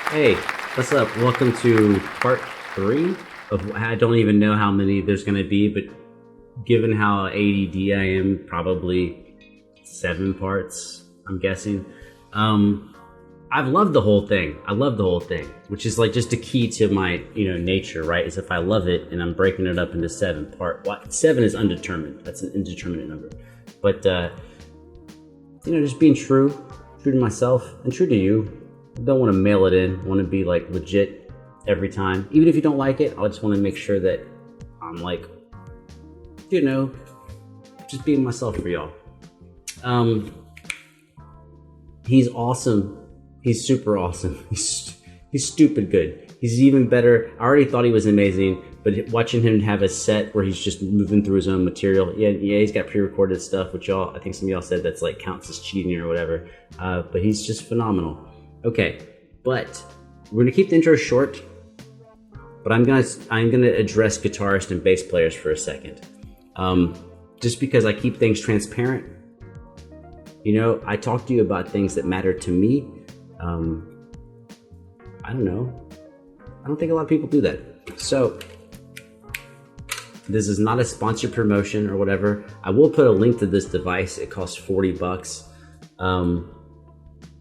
Hey, what's up? Welcome to part 3 of I don't even know how many there's going to be, but given how ADD I am, probably 7 parts, I'm guessing. I've loved the whole thing. I love the whole thing, which is like just a key to my, nature, right? Is if I love it and I'm breaking it up into 7 part. 7 is undetermined. That's an indeterminate number. But just being true to myself and true to you. I don't want to mail it in. I want to be like legit every time. Even if you don't like it, I just want to make sure that I'm like, just being myself for y'all. He's awesome. He's super awesome. He's stupid good. He's even better. I already thought he was amazing, but watching him have a set where he's just moving through his own material. Yeah, he's got pre-recorded stuff, which I think some of y'all said that's like counts as cheating or whatever. But he's just phenomenal. Okay, but we're gonna keep the intro short, but I'm gonna address guitarists and bass players for a second, just because I keep things transparent. I talk to you about things that matter to me. I don't know. I don't think a lot of people do that. So this is not a sponsored promotion or whatever. I will put a link to this device. It costs $40.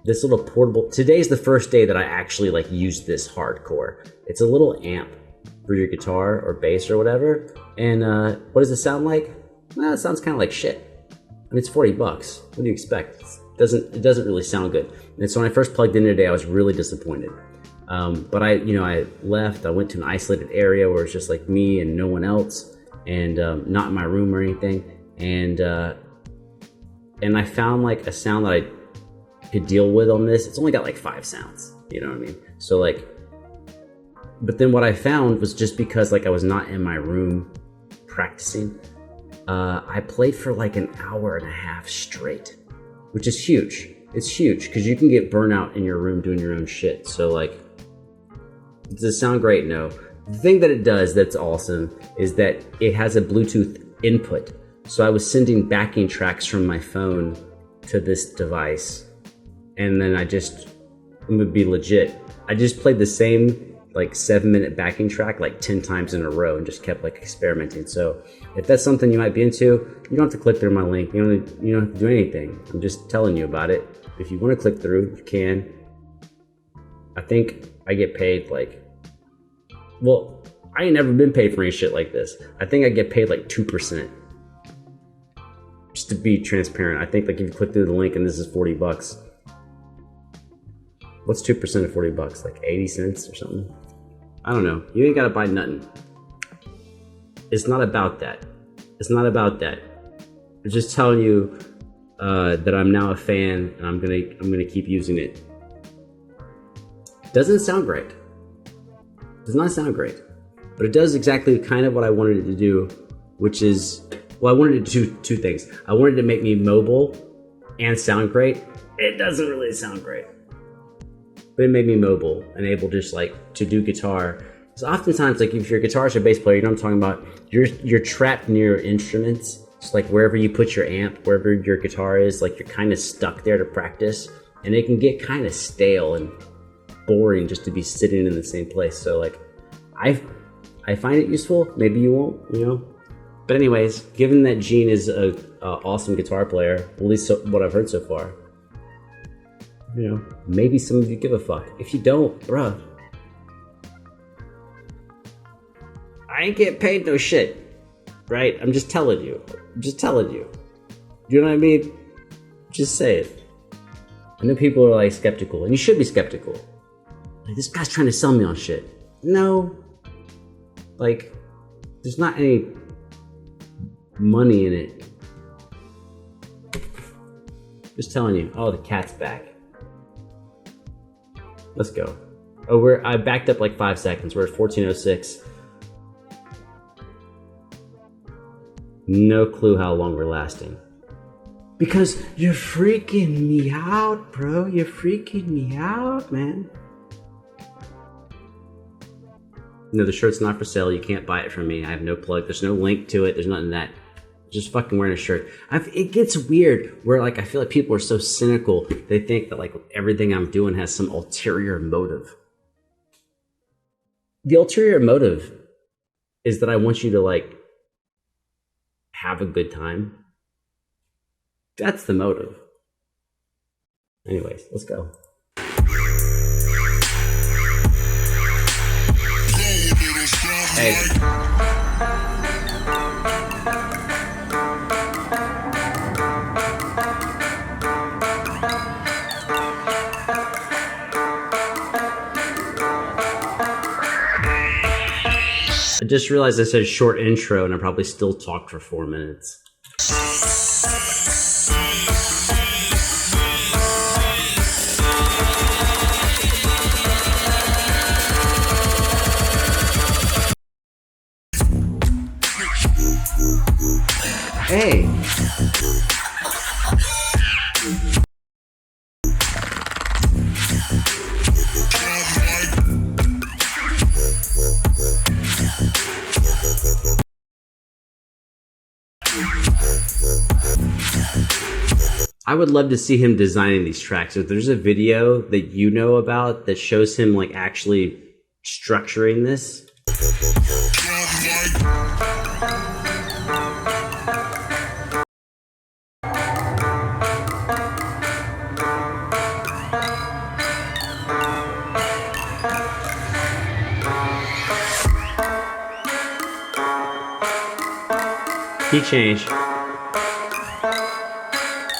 This little portable, today's the first day that I actually like use this hardcore. It's a little amp for your guitar or bass or whatever. And what does it sound like? Well, it sounds kind of like shit. I mean, it's $40. What do you expect? It doesn't really sound good. And so when I first plugged in today, I was really disappointed. But I left, I went to an isolated area where it's just like me and no one else, and not in my room or anything. And I found like a sound that I could deal with on this. It's only got like 5 sounds, you know what I mean? So like, but then what I found was just because like I was not in my room practicing, I played for like an hour and a half straight, which is huge. It's huge because you can get burnout in your room doing your own shit. So like, does it sound great? No. The thing that it does that's awesome is that it has a Bluetooth input. So I was sending backing tracks from my phone to this device. And then I'm gonna be legit. I just played the same like 7-minute backing track like 10 times in a row and just kept like experimenting. So if that's something you might be into, you don't have to click through my link. You don't have to do anything. I'm just telling you about it. If you want to click through, you can. I think I get paid like, well, I ain't never been paid for any shit like this. I think I get paid like 2%. Just to be transparent. I think like if you click through the link and this is $40. What's 2% of $40? Like 80 cents or something? I don't know. You ain't gotta buy nothing. It's not about that. It's not about that. I'm just telling you that I'm now a fan and I'm gonna keep using it. Doesn't sound great. Does not sound great. But it does exactly kind of what I wanted it to do, which is, well, I wanted it to do 2 things. I wanted it to make me mobile and sound great. It doesn't really sound great. But it made me mobile and able just like to do guitar. Because oftentimes, like if you're a guitarist or bass player, you know what I'm talking about, you're trapped near your instruments. It's like wherever you put your amp, wherever your guitar is, like you're kind of stuck there to practice. And it can get kind of stale and boring just to be sitting in the same place. So like I find it useful. Maybe you won't, But anyways, given that Gene is a awesome guitar player, at least what I've heard so far, maybe some of you give a fuck. If you don't, bruh, I ain't getting paid no shit, right? I'm just telling you. You know what I mean? Just say it. I know people are like skeptical, and you should be skeptical. Like, this guy's trying to sell me on shit. No. Like, there's not any money in it. Just telling you. Oh, the cat's back. Let's go. Oh, I backed up like 5 seconds. We're at 14:06. No clue how long we're lasting. Because you're freaking me out, bro. You're freaking me out, man. No, the shirt's not for sale. You can't buy it from me. I have no plug. There's no link to it. There's nothing that. Just fucking wearing a shirt. It gets weird where like I feel like people are so cynical. They think that like everything I'm doing has some ulterior motive. the ulterior motive is that I want you to like have a good time. That's the motive. Anyways, let's go. Hey. I just realized I said short intro and I probably still talked for 4 minutes. Hey. I would love to see him designing these tracks. If there's a video that you know about that shows him like actually structuring this. Key change.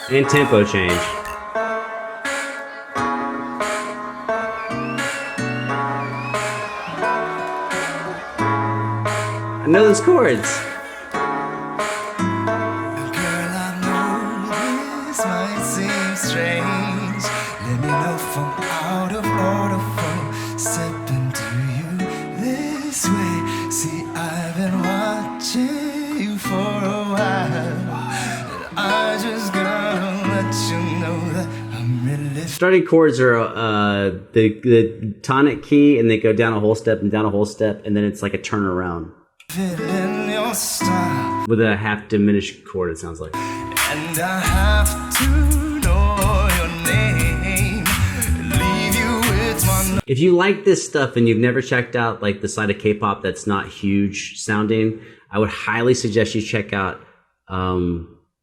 And tempo change. I know those chords. Girl, I know this might seem strange. Let me know from out of order for stepping to you this way. See, I've been watching you for a while. I just gotta let you know that I'm really Starting chords are the tonic key, and they go down a whole step and down a whole step, and then it's like a turnaround feeling your style. with a half diminished chord. It sounds like. And I have to know your name. Leave you with my. If you like this stuff and you've never checked out like the side of K-pop that's not huge sounding, I would highly suggest you check out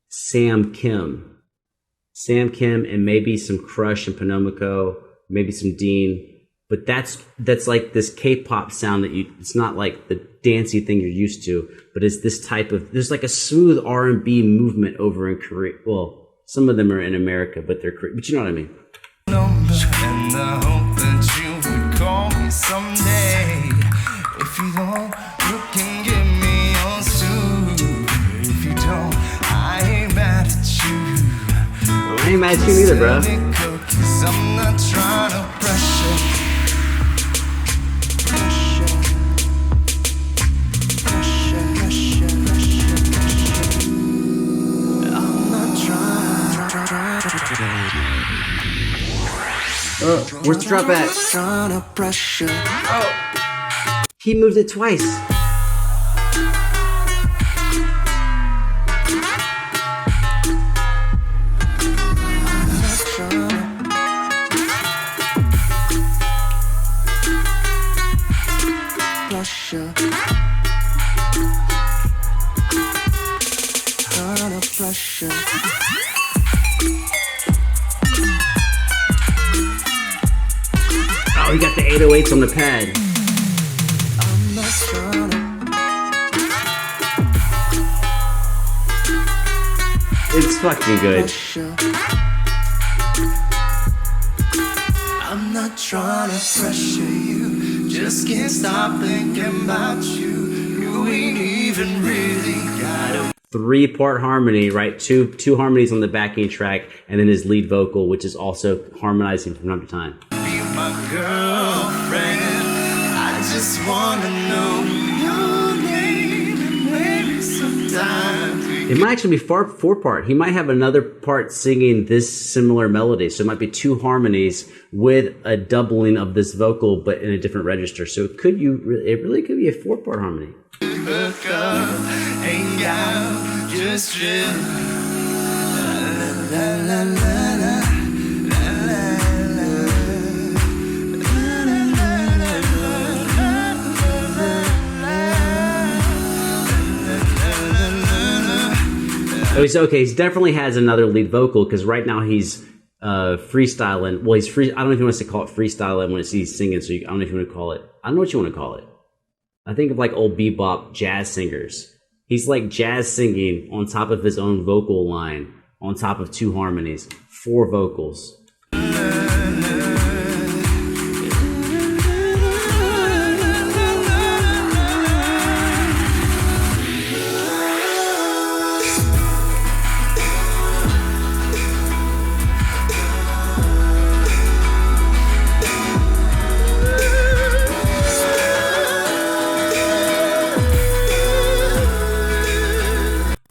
Sam Kim. Sam Kim and maybe some Crush and Ponomiko, maybe some Dean. But that's like this K-pop sound that it's not like the dancey thing you're used to, but it's this type of, there's like a smooth R&B movement over in Korea. Well, some of them are in America, but but you know what I mean. Number, and I hope that you would call me someday. If you don't, you can give me yours too. If you don't, I ain't mad at you. I ain't mad at you either, bro. Cause I'm not trying to pressure. Oh, where's the drop at? Oh, he moved it twice. Oh, he got the 808s on the pad. It's fucking good. I'm not trying to pressure you, just can't stop thinking about you. You ain't even really got a 3-part harmony, right? Two harmonies on the backing track, and then his lead vocal, which is also harmonizing from time to time. be my girlfriend. I just wanna know your name and maybe sometimes It might actually be 4-part. He might have another part singing this similar melody. So it might be 2 harmonies with a doubling of this vocal, but in a different register. So it really could be a 4-part harmony. hook up, hang out, just chill. La, la, la, la, la, la, la, la, la, la, la, la. Oh, he's okay. He definitely has another lead vocal because right now he's freestyling. Well, he's free. I don't know if you want to call it freestyling when he's singing. So I don't know if you want to call it. I don't know what you want to call it. I think of like old bebop jazz singers. He's like jazz singing on top of his own vocal line, on top of 2 harmonies, 4 vocals.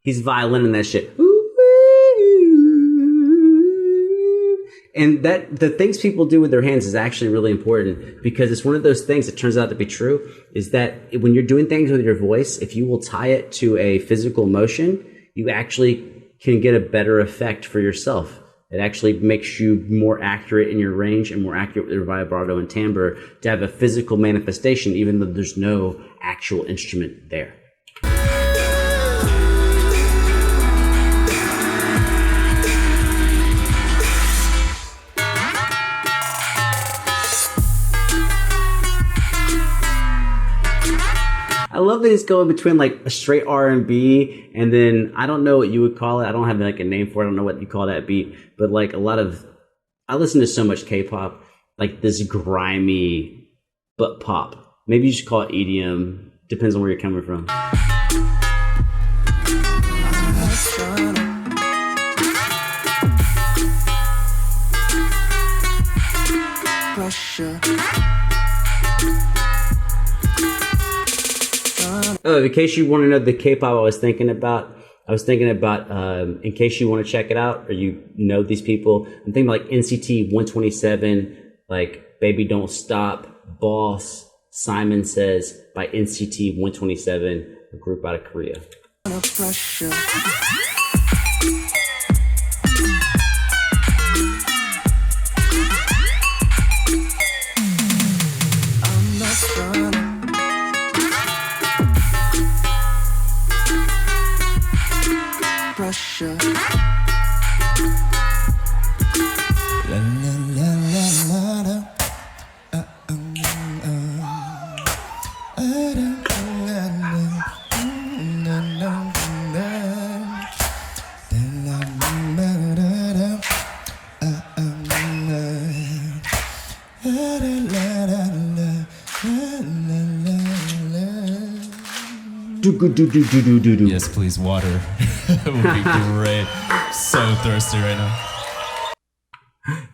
He's violining that shit. And that the things people do with their hands is actually really important because it's one of those things that turns out to be true is that when you're doing things with your voice, if you will tie it to a physical motion, you actually can get a better effect for yourself. It actually makes you more accurate in your range and more accurate with your vibrato and timbre to have a physical manifestation, even though there's no actual instrument there. I love that he's going between like a straight R&B and then I don't know what you would call it. I don't have like a name for it. I don't know what you call that beat, but like I listen to so much K-pop, like this grimy but pop. Maybe you should call it EDM. Depends on where you're coming from. Oh, in case you want to know the K-pop I was thinking about, in case you want to check it out or you know these people, I'm thinking like NCT 127, like Baby Don't Stop, Boss, Simon Says by NCT 127, a group out of Korea. Yes, please, water. It would be great. So thirsty right now.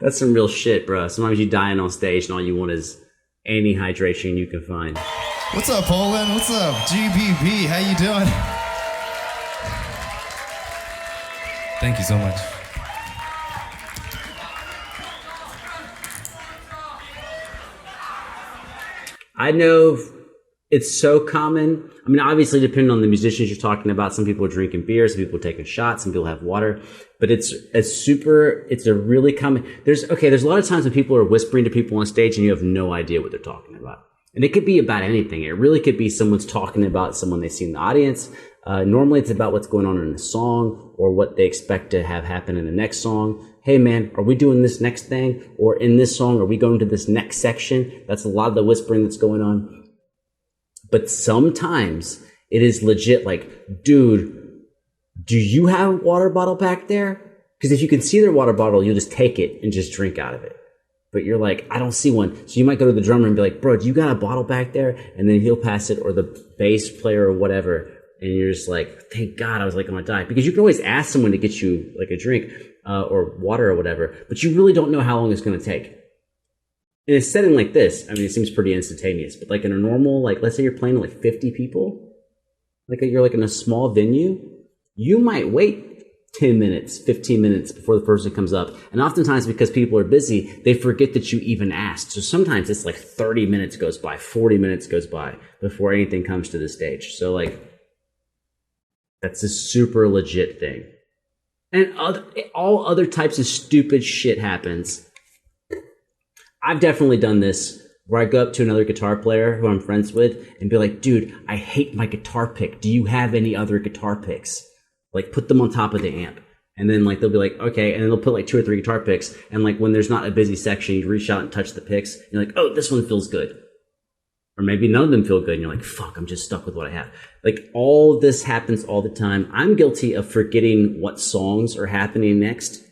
That's some real shit, bro. Sometimes you dying on stage and all you want is any hydration you can find. What's up, Poland? What's up, GBB? How you doing? Thank you so much. I know it's so common. I mean, obviously, depending on the musicians you're talking about, some people are drinking beer, some people are taking shots, some people have water. But it's a really common. There's a lot of times when people are whispering to people on stage and you have no idea what they're talking about. And it could be about anything. It really could be someone's talking about someone they see in the audience. Normally, it's about what's going on in the song or what they expect to have happen in the next song. Hey, man, are we doing this next thing? Or in this song, are we going to this next section? That's a lot of the whispering that's going on. But sometimes it is legit like, dude, do you have a water bottle back there? Because if you can see their water bottle, you'll just take it and just drink out of it. But you're like, I don't see one. So you might go to the drummer and be like, bro, do you got a bottle back there? And then he'll pass it, or the bass player or whatever. And you're just like, thank God, I was like, I'm gonna die. Because you can always ask someone to get you like a drink or water or whatever, but you really don't know how long it's gonna take. In a setting like this, I mean, it seems pretty instantaneous, but like in a normal, like let's say you're playing to like 50 people, like you're like in a small venue, you might wait 10 minutes, 15 minutes before the person comes up. And oftentimes because people are busy, they forget that you even asked. So sometimes it's like 30 minutes goes by, 40 minutes goes by before anything comes to the stage. So like, that's a super legit thing. And all other types of stupid shit happens. I've definitely done this where I go up to another guitar player who I'm friends with and be like, dude, I hate my guitar pick. Do you have any other guitar picks? like put them on top of the amp. And then like they'll be like, okay, and then they'll put like 2 or 3 guitar picks, and like when there's not a busy section, you reach out and touch the picks, and you're like, oh, this one feels good. Or maybe none of them feel good, and you're like, fuck, I'm just stuck with what I have. Like, all of this happens all the time. I'm guilty of forgetting what songs are happening next.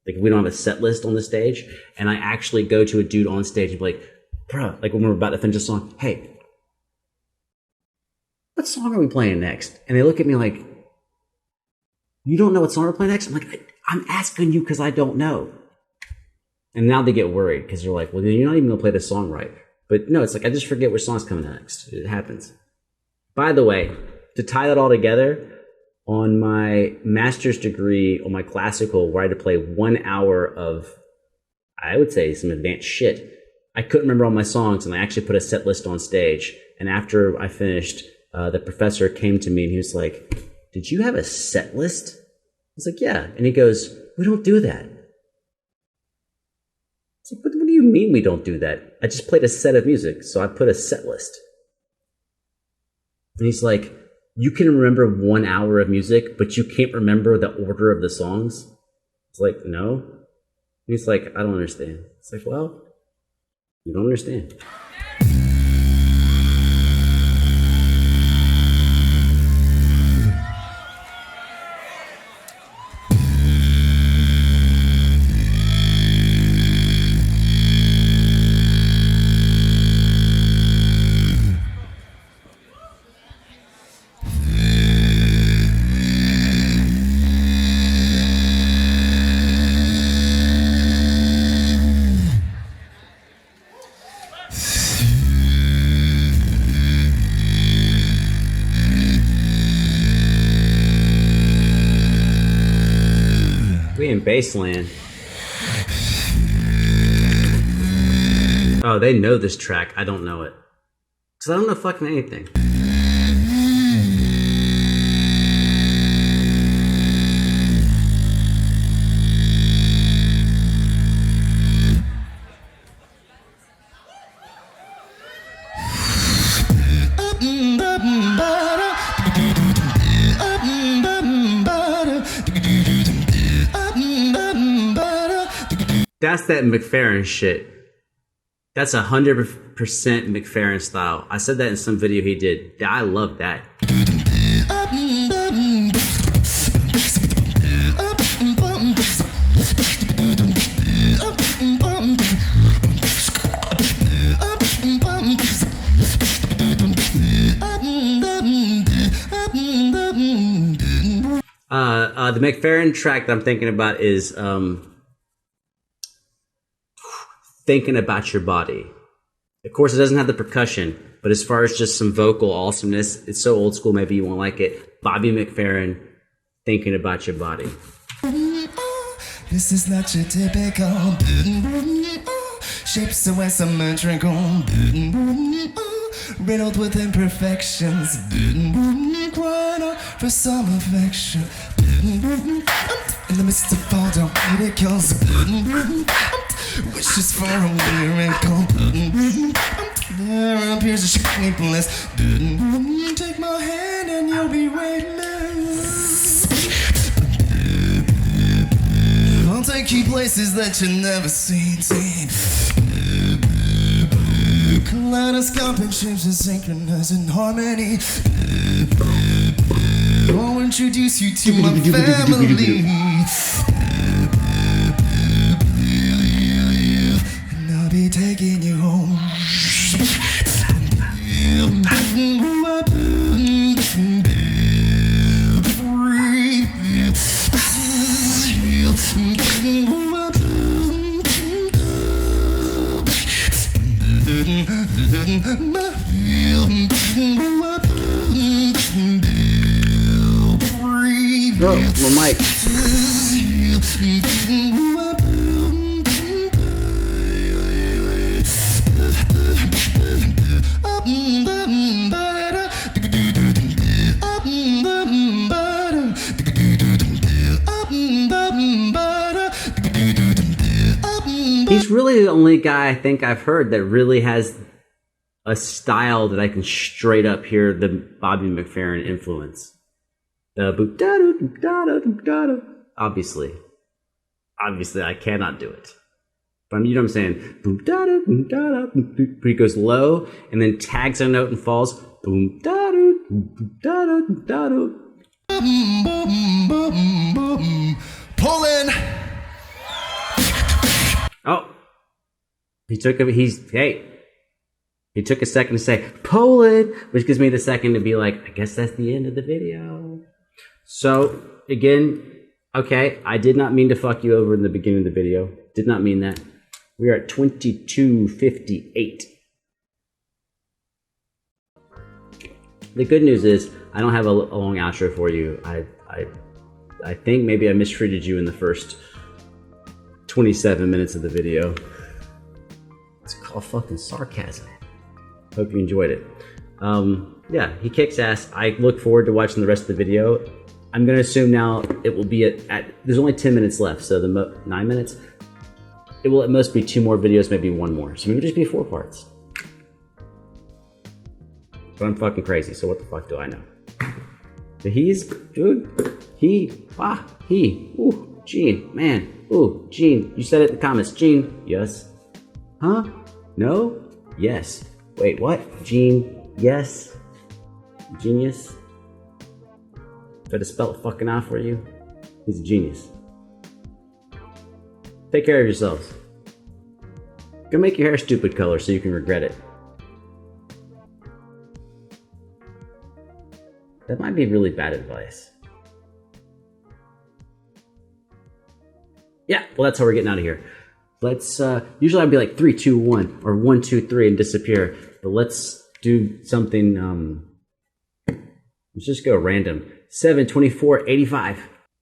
Like, we don't have a set list on the stage, and I actually go to a dude on stage and be like, bro, like when we're about to finish a song, hey, what song are we playing next? And they look at me like, you don't know what song we're playing next? I'm like, I'm asking you because I don't know. And now they get worried because they're like, well, then you're not even going to play this song right. But no, it's like, I just forget which song's coming next. It happens. By the way, to tie that all together, on my master's degree, on my classical, where I had to play 1 hour of, I would say, some advanced shit, I couldn't remember all my songs, and I actually put a set list on stage. And after I finished, the professor came to me and he was like, did you have a set list? I was like, yeah. And he goes, we don't do that. It's like, what do you mean we don't do that? I just played a set of music, so I put a set list. And he's like, you can remember 1 hour of music, but you can't remember the order of the songs? It's like, no. And he's like, I don't understand. It's like, well, you don't understand. We in Bassland. Oh, they know this track. I don't know it. Because I don't know fucking anything. That's that McFerrin shit. That's 100% McFerrin style. I said that in some video he did. I love that. The McFerrin track that I'm thinking about is Thinking About Your Body. Of course, it doesn't have the percussion, but as far as just some vocal awesomeness, it's so old school, maybe you won't like it. Bobby McFerrin, Thinking About Your Body. This is not your typical shapes away symmetrical, riddled with imperfections, crying out for some affection. In the midst of all the ridicules, wishes for a miracle. There appears a shapeless. Take my hand and you'll be weightless. I'll take you places that you've never seen. Kaleidoscopic shapes and synchronized in harmony. I'll introduce you to my family. And I'll be taking you home. Bro, well, Mike. He's really the only guy I think I've heard that really has a style that I can straight up hear the Bobby McFerrin influence. Obviously, I cannot do it. But you know what I'm saying? He goes low and then tags a note and falls. Pulling. Oh, he took a second to say Poland, which gives me the second to be like, I guess that's the end of the video. So again, okay, I did not mean to fuck you over in the beginning of the video. Did not mean that. We are at 22:58. The good news is I don't have a long outro for you. I think maybe I mistreated you in the first 27 minutes of the video. It's called fucking sarcasm. Hope you enjoyed it. Yeah, he kicks ass. I look forward to watching the rest of the video. I'm gonna assume now it will be at there's only 10 minutes left, so 9 minutes. It will at most be 2 more videos, maybe 1 more. So maybe just be 4 parts. But I'm fucking crazy, so what the fuck do I know? So he's good. Ooh, Gene, man. Ooh, Gene, you said it in the comments. Gene, yes. Huh? No? Yes. Wait, what? Gene, yes. Genius. If I had to spell it fucking out for you, he's a genius. Take care of yourselves. Go make your hair stupid color so you can regret it. That might be really bad advice. Yeah, well, that's how we're getting out of here. Let's, usually I'd be like 3, 2, 1, or 1, 2, 3 and disappear. But let's do something, let's just go random. 7, 24, 85.